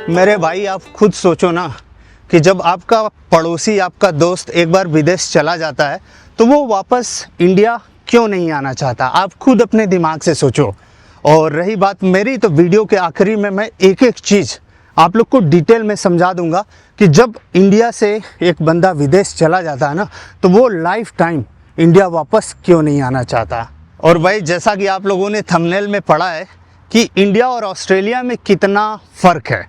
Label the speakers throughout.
Speaker 1: मेरे भाई आप खुद सोचो ना कि जब आपका पड़ोसी, आपका दोस्त एक बार विदेश चला जाता है तो वो वापस इंडिया क्यों नहीं आना चाहता। आप खुद अपने दिमाग से सोचो। और रही बात मेरी, तो वीडियो के आखिरी में मैं एक एक चीज़ आप लोग को डिटेल में समझा दूंगा कि जब इंडिया से एक बंदा विदेश चला जाता है ना, तो वो लाइफ टाइम इंडिया वापस क्यों नहीं आना चाहता। और भाई जैसा कि आप लोगों ने थंबनेल में पढ़ा है कि इंडिया और ऑस्ट्रेलिया में कितना फ़र्क है,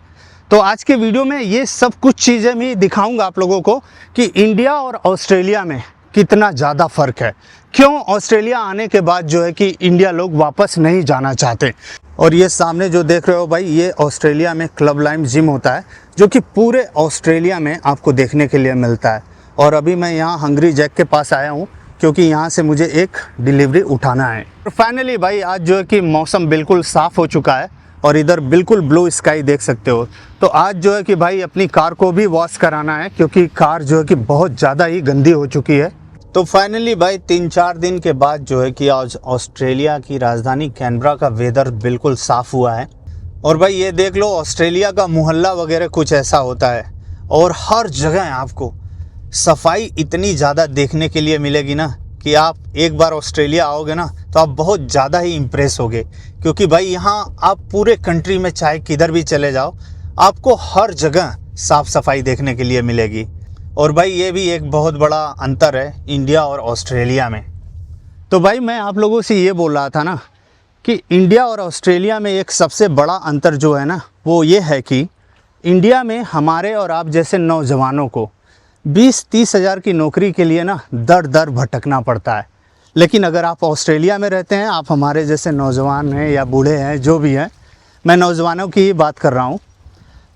Speaker 1: तो आज के वीडियो में ये सब कुछ चीज़ें मैं दिखाऊंगा आप लोगों को कि इंडिया और ऑस्ट्रेलिया में कितना ज़्यादा फ़र्क है, क्यों ऑस्ट्रेलिया आने के बाद जो है कि इंडिया लोग वापस नहीं जाना चाहते। और ये सामने जो देख रहे हो भाई, ये ऑस्ट्रेलिया में क्लब लाइम जिम होता है जो कि पूरे ऑस्ट्रेलिया में आपको देखने के लिए मिलता है। और अभी मैं यहाँ हंगरी जैक के पास आया हूँ क्योंकि यहाँ से मुझे एक डिलीवरी उठाना है। और फाइनली भाई आज जो है कि मौसम बिल्कुल साफ़ हो चुका है और इधर बिल्कुल ब्लू स्काई देख सकते हो। तो आज जो है कि भाई अपनी कार को भी वॉश कराना है क्योंकि कार जो है कि बहुत ज़्यादा ही गंदी हो चुकी है। तो फाइनली भाई 3-4 दिन के बाद जो है कि आज ऑस्ट्रेलिया की राजधानी कैनबरा का वेदर बिल्कुल साफ़ हुआ है। और भाई ये देख लो, ऑस्ट्रेलिया का मोहल्ला वगैरह कुछ ऐसा होता है और हर जगह आपको सफाई इतनी ज़्यादा देखने के लिए मिलेगी ना कि आप एक बार ऑस्ट्रेलिया आओगे ना तो आप बहुत ज़्यादा ही इम्प्रेस होगे। क्योंकि भाई यहाँ आप पूरे कंट्री में चाहे किधर भी चले जाओ, आपको हर जगह साफ़ सफाई देखने के लिए मिलेगी। और भाई ये भी एक बहुत बड़ा अंतर है इंडिया और ऑस्ट्रेलिया में। तो भाई मैं आप लोगों से ये बोल रहा था ना कि इंडिया और ऑस्ट्रेलिया में एक सबसे बड़ा अंतर जो है ना, वो ये है कि इंडिया में हमारे और आप जैसे नौजवानों को 20-30 हज़ार की नौकरी के लिए ना दर दर भटकना पड़ता है। लेकिन अगर आप ऑस्ट्रेलिया में रहते हैं, आप हमारे जैसे नौजवान हैं या बूढ़े हैं, जो भी हैं, मैं नौजवानों की ही बात कर रहा हूँ,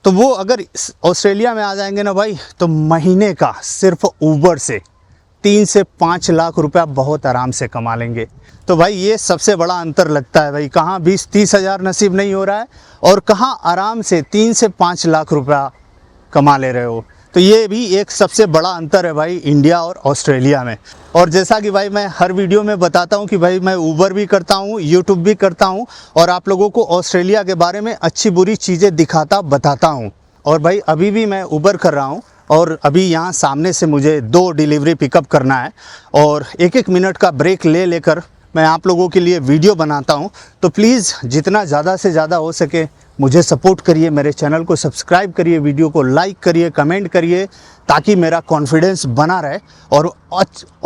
Speaker 1: तो वो अगर ऑस्ट्रेलिया में आ जाएंगे ना भाई, तो महीने का सिर्फ ऊबर से 3 से 5 लाख रुपया बहुत आराम से कमा लेंगे। तो भाई ये सबसे बड़ा अंतर लगता है भाई, कहाँ 20-30 हज़ार नसीब नहीं हो रहा है और कहाँ आराम से 3 से 5 लाख रुपया कमा ले रहे हो। तो ये भी एक सबसे बड़ा अंतर है भाई इंडिया और ऑस्ट्रेलिया में। और जैसा कि भाई मैं हर वीडियो में बताता हूँ कि भाई मैं ऊबर भी करता हूँ, यूट्यूब भी करता हूँ और आप लोगों को ऑस्ट्रेलिया के बारे में अच्छी बुरी चीज़ें दिखाता बताता हूँ। और भाई अभी भी मैं ऊबर कर रहा हूँ और अभी यहाँ सामने से मुझे 2 डिलीवरी पिकअप करना है और 1-1 मिनट का ब्रेक ले लेकर मैं आप लोगों के लिए वीडियो बनाता हूँ। तो प्लीज़ जितना ज़्यादा से ज़्यादा हो सके मुझे सपोर्ट करिए, मेरे चैनल को सब्सक्राइब करिए, वीडियो को लाइक करिए, कमेंट करिए, ताकि मेरा कॉन्फिडेंस बना रहे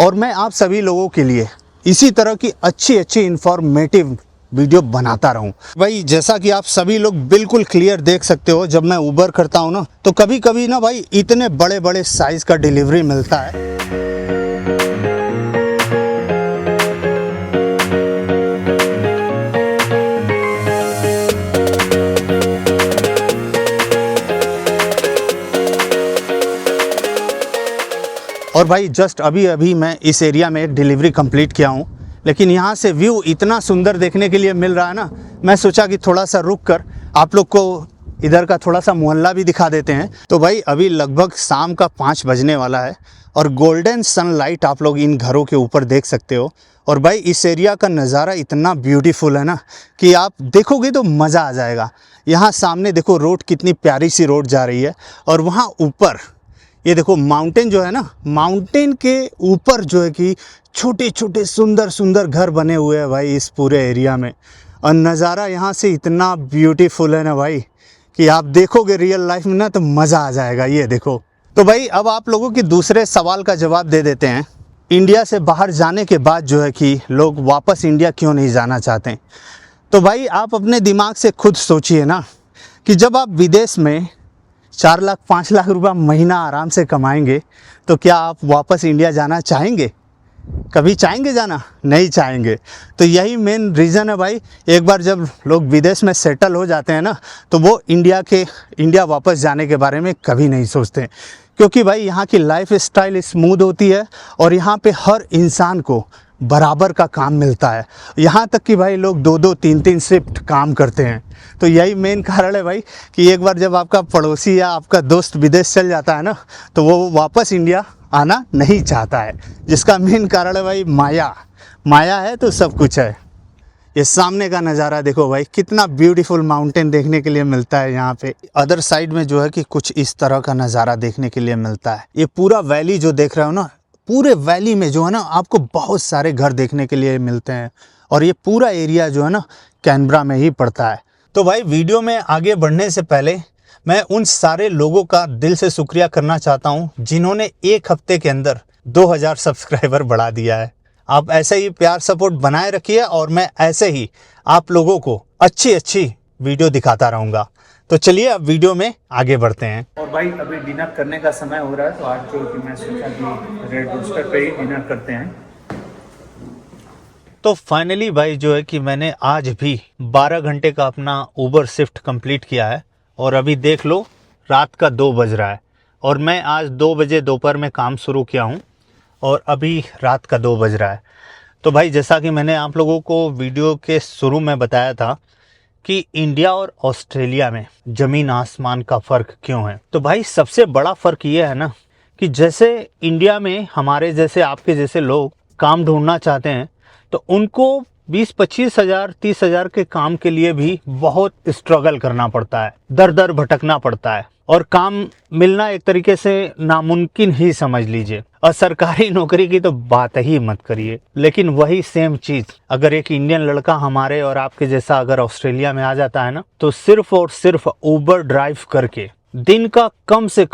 Speaker 1: और मैं आप सभी लोगों के लिए इसी तरह की अच्छी इन्फॉर्मेटिव वीडियो बनाता रहूं। भाई जैसा कि आप सभी लोग बिल्कुल क्लियर देख सकते हो, जब मैं ऊबर करता हूं ना तो कभी कभी ना भाई इतने बड़े बड़े साइज़ का डिलीवरी मिलता है। और भाई जस्ट अभी मैं इस एरिया में एक डिलीवरी कंप्लीट किया हूँ, लेकिन यहाँ से व्यू इतना सुंदर देखने के लिए मिल रहा है ना, मैं सोचा कि थोड़ा सा रुक कर आप लोग को इधर का थोड़ा सा मोहल्ला भी दिखा देते हैं। तो भाई अभी लगभग शाम का 5 बजने वाला है और गोल्डन सनलाइट आप लोग इन घरों के ऊपर देख सकते हो। और भाई इस एरिया का नज़ारा इतना ब्यूटीफुल है ना कि आप देखोगे तो मज़ा आ जाएगा। यहाँ सामने देखो रोड, कितनी प्यारी सी रोड जा रही है और वहाँ ऊपर ये देखो माउंटेन जो है ना, माउंटेन के ऊपर जो है कि छोटे छोटे सुंदर सुंदर घर बने हुए हैं भाई इस पूरे एरिया में। और नज़ारा यहाँ से इतना ब्यूटीफुल है ना भाई कि आप देखोगे रियल लाइफ में ना तो मज़ा आ जाएगा। ये देखो। तो भाई अब आप लोगों के दूसरे सवाल का जवाब दे देते हैं, इंडिया से बाहर जाने के बाद जो है कि लोग वापस इंडिया क्यों नहीं जाना चाहते। तो भाई आप अपने दिमाग से खुद सोचिए ना कि जब आप विदेश में 4 लाख 5 लाख रुपया महीना आराम से कमाएंगे तो क्या आप वापस इंडिया जाना चाहेंगे? कभी चाहेंगे जाना? नहीं चाहेंगे। तो यही मेन रीज़न है भाई, एक बार जब लोग विदेश में सेटल हो जाते हैं ना तो वो इंडिया वापस जाने के बारे में कभी नहीं सोचते। क्योंकि भाई यहाँ की लाइफ स्टाइल स्मूथ होती है और यहाँ पे हर इंसान को बराबर का काम मिलता है। यहाँ तक कि भाई लोग 2-2 3-3 शिफ्ट काम करते हैं। तो यही मेन कारण है भाई कि एक बार जब आपका पड़ोसी या आपका दोस्त विदेश चल जाता है ना तो वो वापस इंडिया आना नहीं चाहता है, जिसका मेन कारण है भाई माया है तो सब कुछ है। ये सामने का नज़ारा देखो भाई, कितना ब्यूटीफुल माउंटेन देखने के लिए मिलता है यहाँ पे। अदर साइड में जो है कि कुछ इस तरह का नज़ारा देखने के लिए मिलता है। ये पूरा वैली जो देख रहे हो ना, पूरे वैली में जो है ना आपको बहुत सारे घर देखने के लिए मिलते हैं। और ये पूरा एरिया जो है ना कैनबरा में ही पड़ता है। तो भाई वीडियो में आगे बढ़ने से पहले मैं उन सारे लोगों का दिल से शुक्रिया करना चाहता हूँ जिन्होंने एक हफ्ते के अंदर 2000 सब्सक्राइबर बढ़ा दिया है। आप ऐसे ही प्यार सपोर्ट बनाए रखिए और मैं ऐसे ही आप लोगों को अच्छी अच्छी वीडियो दिखाता रहूँगा। तो चलिए अब वीडियो में आगे बढ़ते हैं।
Speaker 2: और भाई अभी डिनर करने का समय हो रहा है, तो आज जो कि मैं सोचा कि रेड रोस्टर पे ही डिनर करते हैं।
Speaker 1: तो फाइनली भाई जो है कि मैंने आज भी 12 घंटे का अपना ऊबर शिफ्ट कंप्लीट किया है और अभी देख लो रात का 2 बज रहा है और मैं आज 2 बजे दोपहर में काम शुरू किया हूँ और अभी रात का 2 बज रहा है। तो भाई जैसा कि मैंने आप लोगों को वीडियो के शुरू में बताया था कि इंडिया और ऑस्ट्रेलिया में ज़मीन आसमान का फ़र्क क्यों है, तो भाई सबसे बड़ा फ़र्क ये है ना कि जैसे इंडिया में हमारे जैसे आपके जैसे लोग काम ढूंढना चाहते हैं तो उनको 20-25 हज़ार 30 हज़ार के काम के लिए भी बहुत स्ट्रगल करना पड़ता है, दर दर भटकना पड़ता है और काम मिलना एक तरीके से नामुमकिन ही समझ लीजिए। और सरकारी नौकरी की तो बात ही मत करिए। लेकिन वही सेम चीज़ अगर एक इंडियन लड़का हमारे और आपके जैसा अगर ऑस्ट्रेलिया में आ जाता है ना, तो सिर्फ और सिर्फ ऊबर ड्राइव करके दिन का कम से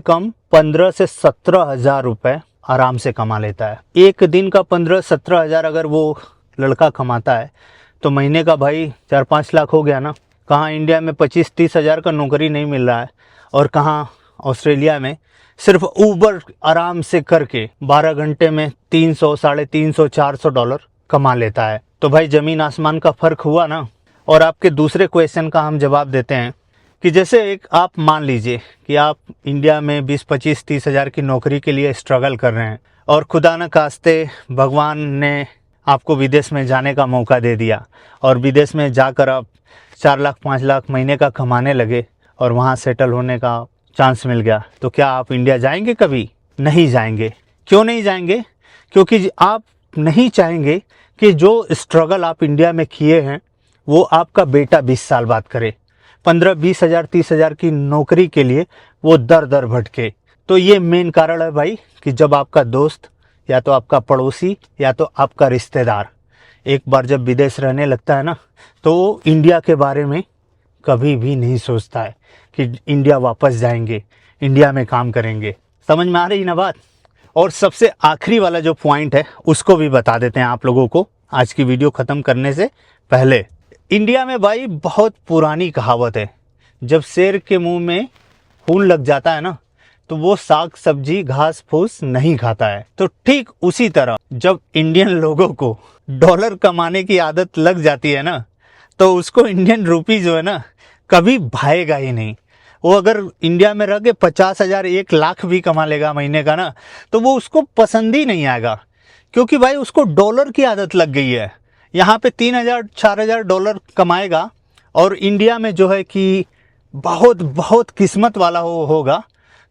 Speaker 1: कम 15 से 17 हज़ार रुपये आराम से कमा लेता है। एक दिन का 15-17 हज़ार अगर वो लड़का कमाता है तो महीने का भाई 4-5 लाख हो गया ना। कहाँ इंडिया में 25-30 हज़ार का नौकरी नहीं मिल रहा है और कहाँ ऑस्ट्रेलिया में सिर्फ ऊबर आराम से करके 12 घंटे में 300, 350, 400 डॉलर कमा लेता है। तो भाई ज़मीन आसमान का फ़र्क हुआ ना। और आपके दूसरे क्वेश्चन का हम जवाब देते हैं कि जैसे एक आप मान लीजिए कि आप इंडिया में 20-25-30 हज़ार की नौकरी के लिए स्ट्रगल कर रहे हैं और खुदा न खास्ते भगवान ने आपको विदेश में जाने का मौका दे दिया और विदेश में जाकर आप 4 लाख 5 लाख महीने का कमाने लगे और वहाँ सेटल होने का चांस मिल गया, तो क्या आप इंडिया जाएंगे? कभी नहीं जाएंगे। क्यों नहीं जाएंगे? क्योंकि आप नहीं चाहेंगे कि जो स्ट्रगल आप इंडिया में किए हैं वो आपका बेटा 20 साल बाद करे। 15-20 हज़ार 30 हज़ार की नौकरी के लिए वो दर दर भटके। तो ये मेन कारण है भाई कि जब आपका दोस्त या तो आपका पड़ोसी या तो आपका रिश्तेदार एक बार जब विदेश रहने लगता है ना, तो वो इंडिया के बारे में कभी भी नहीं सोचता है कि इंडिया वापस जाएंगे, इंडिया में काम करेंगे। समझ में आ रही ना बात? और सबसे आखिरी वाला जो पॉइंट है उसको भी बता देते हैं आप लोगों को आज की वीडियो ख़त्म करने से पहले। इंडिया में भाई बहुत पुरानी कहावत है, जब शेर के मुंह में खून लग जाता है ना तो वो साग सब्जी घास फूस नहीं खाता है। तो ठीक उसी तरह जब इंडियन लोगों को डॉलर कमाने की आदत लग जाती है ना, तो उसको इंडियन रूपी जो है ना कभी भाएगा ही नहीं। वो अगर इंडिया में रह के 50 हज़ार 1 लाख भी कमा लेगा महीने का ना, तो वो उसको पसंद ही नहीं आएगा, क्योंकि भाई उसको डॉलर की आदत लग गई है। यहाँ पे 3,000-4,000 डॉलर कमाएगा और इंडिया में जो है कि बहुत बहुत किस्मत वाला होगा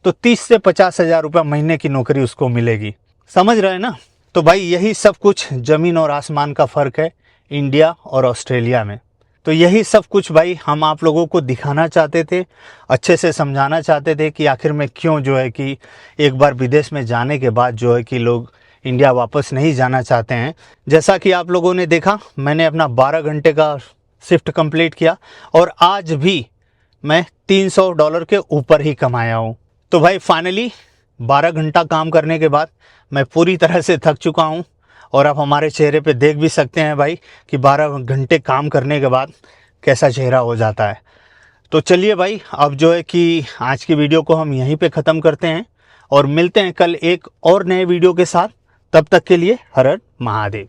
Speaker 1: तो 30 से 50 हज़ार रुपये महीने की नौकरी उसको मिलेगी। समझ रहे हैं ना? तो भाई यही सब कुछ ज़मीन और आसमान का फ़र्क है इंडिया और ऑस्ट्रेलिया में। तो यही सब कुछ भाई हम आप लोगों को दिखाना चाहते थे, अच्छे से समझाना चाहते थे कि आखिर में क्यों जो है कि एक बार विदेश में जाने के बाद जो है कि लोग इंडिया वापस नहीं जाना चाहते हैं। जैसा कि आप लोगों ने देखा, मैंने अपना 12 घंटे का शिफ्ट कंप्लीट किया और आज भी मैं 300 डॉलर के ऊपर ही कमाया हूँ। तो भाई फाइनली 12 घंटा काम करने के बाद मैं पूरी तरह से थक चुका हूँ और आप हमारे चेहरे पे देख भी सकते हैं भाई कि 12 घंटे काम करने के बाद कैसा चेहरा हो जाता है। तो चलिए भाई अब जो है कि आज की वीडियो को हम यहीं पे ख़त्म करते हैं और मिलते हैं कल एक और नए वीडियो के साथ। तब तक के लिए हर हर महादेव।